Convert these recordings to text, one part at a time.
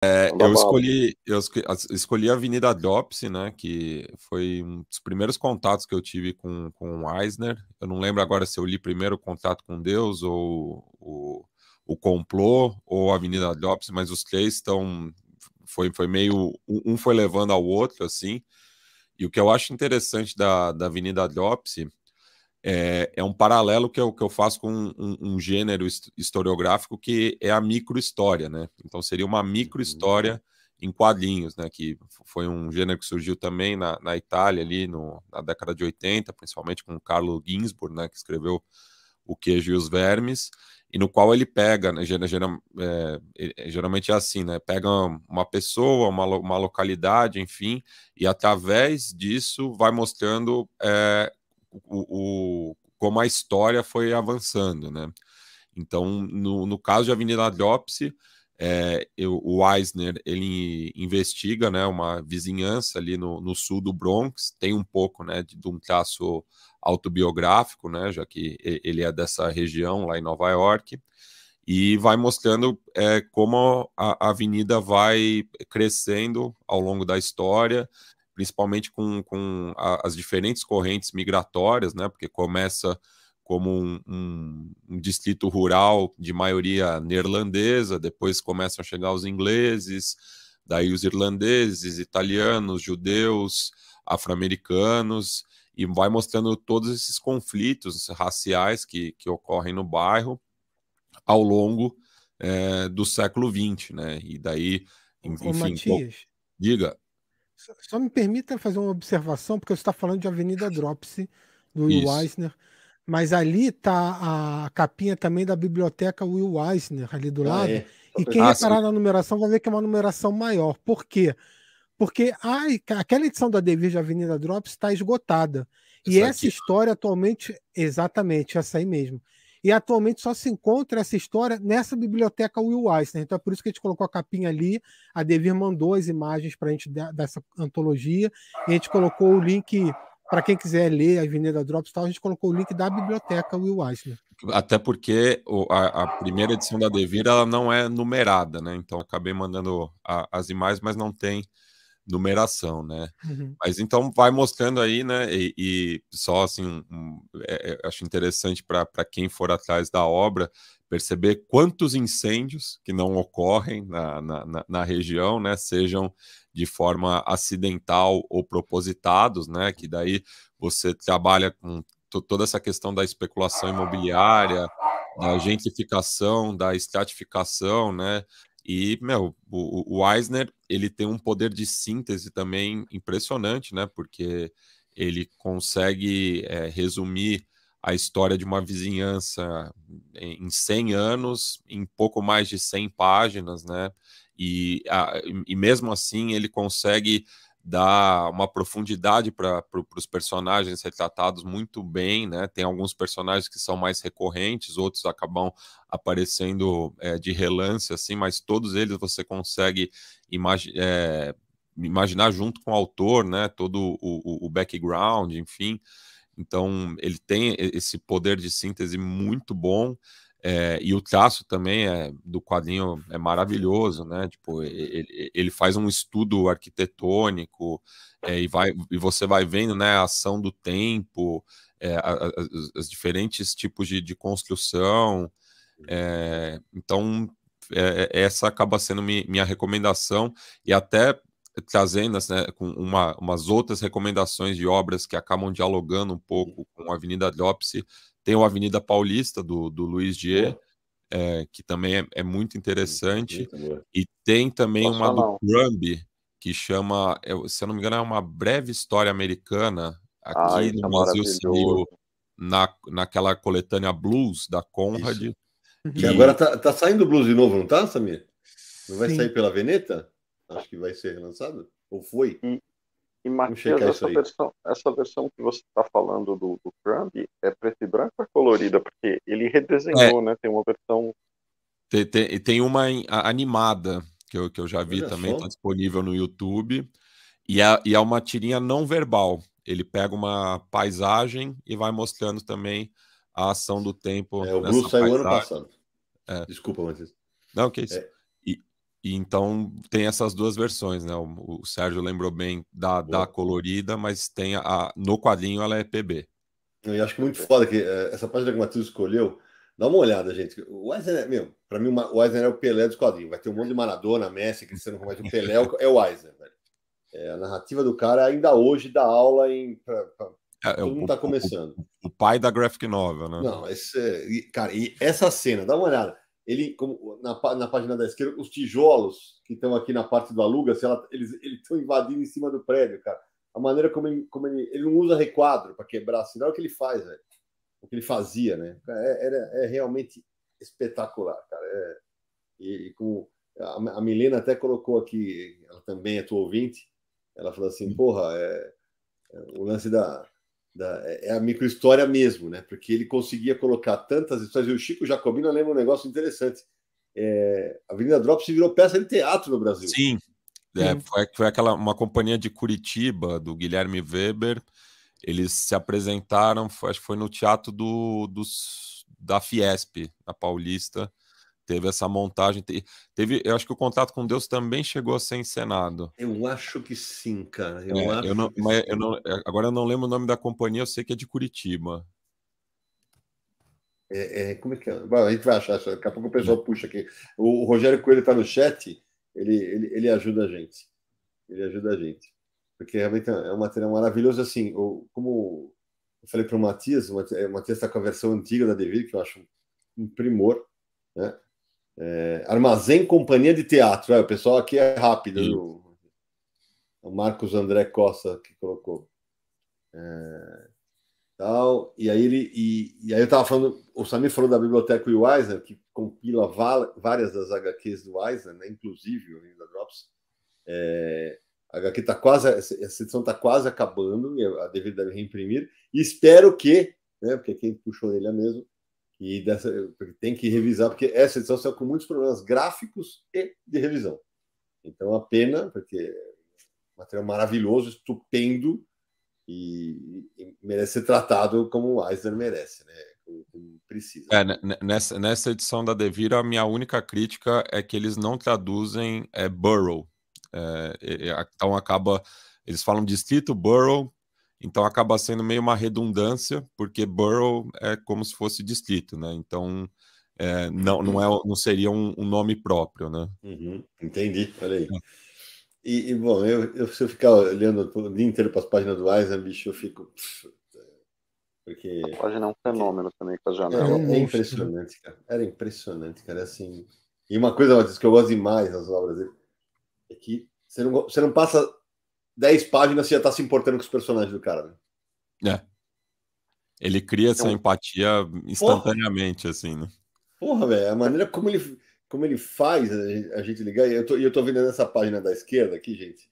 Manda Eu bala. escolhi a Avenida Dropsy, né? Que foi um dos primeiros contatos que eu tive com o Eisner. Eu não lembro agora se eu li primeiro o Contato com Deus ou o Complô ou a Avenida Dropsy, mas os três estão. Foi meio. Um foi levando ao outro, assim. E o que eu acho interessante da Avenida Dropsy é um paralelo que eu faço com um gênero historiográfico que é a microhistória, né? Então seria uma Uhum. microhistória em quadrinhos, né? Que foi um gênero que surgiu também na Itália ali na década de 80, principalmente com Carlo Ginzburg, né? Que escreveu O Queijo e os Vermes, e no qual ele pega, né? Geralmente é assim, né? Pega uma pessoa, uma localidade, enfim, e através disso vai mostrando como a história foi avançando, né? Então, no caso de Avenida Dropsy, o Eisner ele investiga, né, uma vizinhança ali no sul do Bronx, tem um pouco, né, de um traço autobiográfico, né, já que ele é dessa região lá em Nova York, e vai mostrando como a avenida vai crescendo ao longo da história, principalmente com as diferentes correntes migratórias, né? Porque começa como um distrito rural de maioria neerlandesa, depois começam a chegar os ingleses, daí os irlandeses, italianos, judeus, afro-americanos, e vai mostrando todos esses conflitos raciais que ocorrem no bairro ao longo do século XX, né? E daí, Ô, enfim, Matias, diga só me permita fazer uma observação, porque você está falando de Avenida Dropsy, do Will isso. Eisner, mas ali tá a capinha também da biblioteca Will Eisner, ali do Ah, lado, é. Só e pra quem Ah, gente sim, reparar saber. na numeração vai ver que é uma numeração maior. Por quê? Porque aquela edição da Devir de Avenida Drops está esgotada. E essa essa aqui. história atualmente, exatamente, essa aí mesmo. E atualmente só se encontra essa história nessa biblioteca Will Eisner. Então é por isso que a gente colocou a capinha ali. A Devir mandou as imagens para a gente dessa antologia. E a gente colocou o link, para quem quiser ler a Avenida Drops e tal, a gente colocou o link da biblioteca Will Eisner. Até porque a primeira edição da Devir ela não é numerada, né? Então acabei mandando as imagens, mas não tem numeração, né? Uhum. Mas então vai mostrando aí, né? E só assim, acho interessante para quem for atrás da obra perceber quantos incêndios que não ocorrem na região, né? Sejam de forma acidental ou propositados, né? Que daí você trabalha com toda essa questão da especulação imobiliária, da gentrificação, da estratificação, né? E, meu, o Eisner, ele tem um poder de síntese também impressionante, né? Porque ele consegue resumir a história de uma vizinhança em 100 anos, em pouco mais de 100 páginas, né? E mesmo assim ele consegue dar uma profundidade para os personagens retratados muito bem, né? Tem alguns personagens que são mais recorrentes, outros acabam aparecendo de relance, assim, mas todos eles você consegue imaginar junto com o autor, né? Todo o background, enfim. Então, ele tem esse poder de síntese muito bom. E o traço também do quadrinho é maravilhoso, né? Tipo, ele faz um estudo arquitetônico e você vai vendo, né, a ação do tempo, as diferentes tipos de construção. Então, essa acaba sendo minha recomendação e até trazendo né, com umas outras recomendações de obras que acabam dialogando um pouco com a Avenida Dropsy. Tem o Avenida Paulista, do Luiz Dier, Boa. que também é muito interessante. Muito boa. E tem também uma Nossa, do não. Crumb, que chama, se eu não me engano, é uma breve história americana. Ah, Aqui isso no é Brasil maravilhoso. saiu naquela coletânea Blues da Conrad. Isso. Que Uhum. agora E tá saindo o blues de novo, não tá, Samir? Não vai sair Sim. pela Veneta? Acho que vai ser relançado. Ou foi? E, e Vamos Matias, checar isso aí. essa versão que você está falando do Crumb é preto e branco ou é colorida? Porque ele é, redesenhou, né? Tem uma versão. tem uma animada que eu já vi Olha também, está só. disponível no YouTube. E é uma tirinha não verbal. Ele pega uma paisagem e vai mostrando também a ação do tempo O nessa blues saiu ano paisagem. passado. É. Desculpa, Matheus. Não, que isso. É, E, E então tem essas duas versões, né? O Sérgio lembrou bem da colorida, mas tem no quadrinho ela é PB. Eu acho que muito foda que essa página que o Matheus escolheu, dá uma olhada, gente. O Eisner, pra mim, o Eisner é o Pelé dos quadrinhos. Vai ter um monte de Maradona, Messi, Cristiano Ronaldo. O Pelé é o Eisner, velho. A narrativa do cara ainda hoje dá aula todo mundo tá começando. O pai da graphic novel, né? Não, cara, e essa cena, dá uma olhada. Ele, na página da esquerda, os tijolos que estão aqui na parte do aluga, eles estão invadindo em cima do prédio, cara. A maneira como ele não usa requadro para quebrar, assim, não é o que ele faz, velho. O que ele fazia, né? É realmente espetacular, cara. E com a Milena até colocou aqui, ela também é tua ouvinte, ela falou assim, porra, o lance é a microhistória mesmo, né? Porque ele conseguia colocar tantas histórias. E o Chico Jacobino lembra um negócio interessante. A Avenida Drops virou peça de teatro no Brasil. Sim. Foi uma companhia de Curitiba, do Guilherme Weber. Eles se apresentaram, acho que foi no teatro da Fiesp, na Paulista. Teve essa montagem. Eu acho que o Contato com Deus também chegou a ser encenado. Eu acho que sim, cara. Agora eu não lembro o nome da companhia, eu sei que é de Curitiba. Como é que é? Bom, a gente vai achar, daqui a pouco o pessoal puxa aqui. O Rogério Coelho está no chat, ele ajuda a gente. Ele ajuda a gente. Porque realmente é um material maravilhoso. Assim, como eu falei para o Matias está com a versão antiga da Devir, que eu acho um primor, né? Armazém Companhia de Teatro. O pessoal aqui é rápido. O Marcos André Costa que colocou. Tal, e aí eu estava falando, o Samir falou da biblioteca Will Eisner, que compila várias das HQs do Eisner, né, inclusive o Avenida Drops. A HQ tá quase, essa edição está quase acabando, a Devir deve reimprimir, e espero que, né, porque quem puxou ele é mesmo, porque tem que revisar, porque essa edição saiu com muitos problemas gráficos e de revisão. Então, a pena, porque material maravilhoso, estupendo, e merece ser tratado como o Eisner merece, né? Como precisa. Nessa edição da Devir, a minha única crítica é que eles não traduzem borough. Então eles falam distrito, borough, então acaba sendo meio uma redundância, porque borough é como se fosse distrito, né? Então não seria um nome próprio, né? Entendi, olha aí. Bom, se eu ficar olhando o dia inteiro para as páginas do Eisner, bicho, eu fico. Porque. A página é um fenômeno também com a janela. É impressionante, cara. Era impressionante, cara. Assim. E uma coisa que eu gosto demais nas obras dele é que você não passa 10 páginas, você já está se importando com os personagens do cara, né? Ele cria essa empatia instantaneamente, assim, né? Porra, velho, a maneira como ele faz a gente ligar. Eu tô vendo nessa página da esquerda aqui, gente.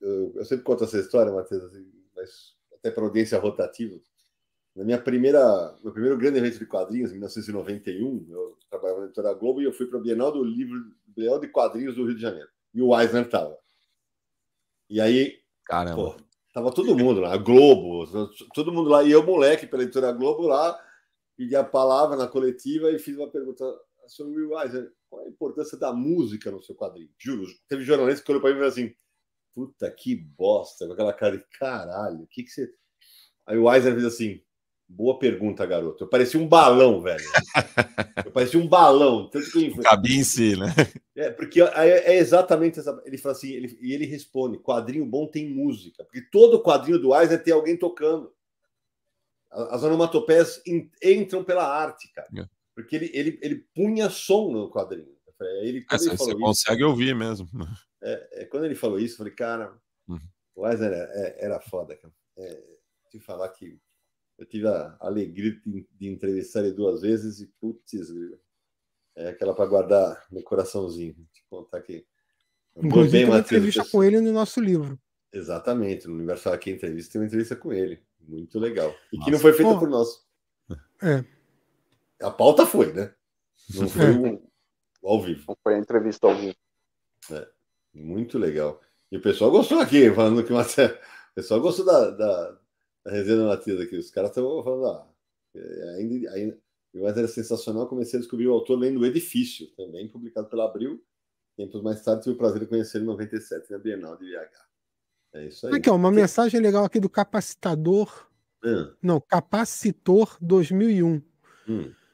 Eu sempre conto essa história, Matheus, assim, mas até para audiência rotativa. Meu primeiro grande evento de quadrinhos, em 1991, eu trabalhava na Editora Globo e eu fui para o Bienal Bienal de Quadrinhos do Rio de Janeiro. E o Eisner estava. E aí, caramba, tava todo mundo lá, a Globo, todo mundo lá. E eu, moleque, pela Editora Globo lá, pedi a palavra na coletiva e fiz uma pergunta sobre o Will Eisner. Qual a importância da música no seu quadrinho? Juro, teve jornalista que olhou para mim e falou assim, puta, que bosta, com aquela cara de caralho, o que você... Aí o Eisner fez assim, boa pergunta, garoto. Eu parecia um balão, velho. Eu parecia um balão. Tanto que cabia em si, né? Porque é exatamente essa... Ele fala assim, e ele responde, quadrinho bom tem música. Porque todo quadrinho do Eisner tem alguém tocando. As onomatopeias entram pela arte, cara. Porque ele punha som no quadrinho. Você consegue ouvir mesmo. Quando ele falou isso, eu falei, cara, o Eisner era foda, cara. Te falar que eu tive a alegria de entrevistar ele 2 vezes e, putz, é aquela para guardar no coraçãozinho. Te contar que... Inclusive, tem uma entrevista com ele no nosso livro. Exatamente, no Universal Aqui Entrevista tem uma entrevista com ele. Muito legal. E que não foi feita por nós. A pauta foi, né? Não foi ao vivo. Não foi a entrevista ao vivo. Muito legal. E o pessoal gostou aqui, falando que o pessoal gostou da resenha do Matias aqui. Os caras estão falando, ainda Mas era sensacional. Comecei a descobrir o autor lendo O Edifício, também publicado pela Abril. Tempos mais tarde, tive o prazer de conhecer ele em 97, na Bienal de BH. É isso aí. Aqui, ó, uma mensagem legal aqui do Capacitador. Não, Capacitor 2001.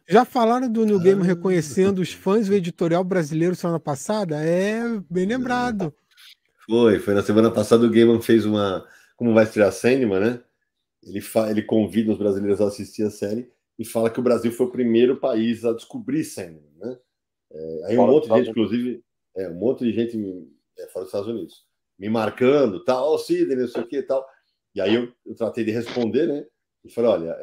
Já falaram do New Game reconhecendo os fãs do editorial brasileiro semana passada? É, bem lembrado. Foi na semana passada o Gaiman fez uma... Como vai estrear Sandman, né? Ele convida os brasileiros a assistir a série e fala que o Brasil foi o primeiro país a descobrir Sandman, né? Aí um monte de gente, inclusive, um monte de gente fora dos Estados Unidos, me marcando, tal, Sidney, não sei o que e tal. E aí eu tratei de responder, né? E falei, olha,